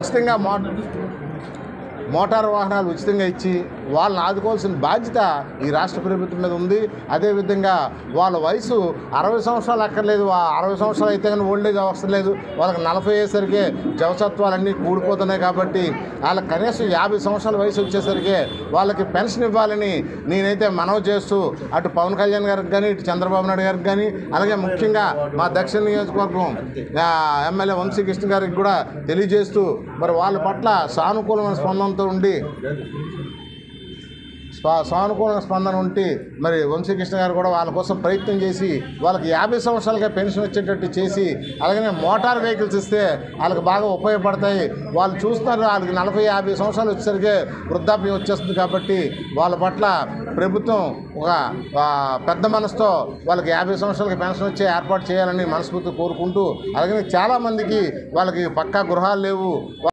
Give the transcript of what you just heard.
ఉచితంగా మోటారు వాహనాలు ఉచితంగా ఇచ్చి వాళ్ళని ఆదుకోవాల్సిన బాధ్యత ఈ రాష్ట్ర ప్రభుత్వం మీద ఉంది. అదేవిధంగా వాళ్ళ వయసు 60 సంవత్సరాలు అక్కర్లేదు, 60 సంవత్సరాలు అయితే కానీ ఓల్డేజ్ అవసరం లేదు. వాళ్ళకి 40 అయ్యేసరికి జవసత్వాలన్నీ కూడిపోతున్నాయి. కాబట్టి వాళ్ళకి కనీసం 50 సంవత్సరాల వయసు వచ్చేసరికి వాళ్ళకి పెన్షన్ ఇవ్వాలని నేనైతే మనవి చేస్తూ అటు పవన్ కళ్యాణ్ గారికి కానీ ఇటు చంద్రబాబు నాయుడు గారికి కానీ అలాగే ముఖ్యంగా మా దక్షిణ నియోజకవర్గం ఎమ్మెల్యే వంశీకృష్ణ గారికి కూడా తెలియజేస్తూ మరి వాళ్ళ పట్ల సానుకూలమైన స్పందనతో ఉండి మరి వంశీకృష్ణ గారు కూడా వాళ్ళ కోసం ప్రయత్నం చేసి వాళ్ళకి 50 సంవత్సరాలుగా పెన్షన్ వచ్చేటట్టు చేసి అలాగనే మోటార్ వెహికల్స్ ఇస్తే వాళ్ళకి బాగా ఉపయోగపడతాయి. వాళ్ళు చూస్తున్నారు వాళ్ళకి 40-50 సంవత్సరాలు వచ్చేసరికి వృద్ధాప్యం వచ్చేస్తుంది. కాబట్టి వాళ్ళ పట్ల ప్రభుత్వం ఒక పెద్ద మనసుతో వాళ్ళకి 50 సంవత్సరాలకి పెన్షన్ వచ్చే ఏర్పాటు చేయాలని మనస్ఫూర్తి కోరుకుంటూ అలాగే చాలామందికి వాళ్ళకి పక్కా గృహాలు లేవు.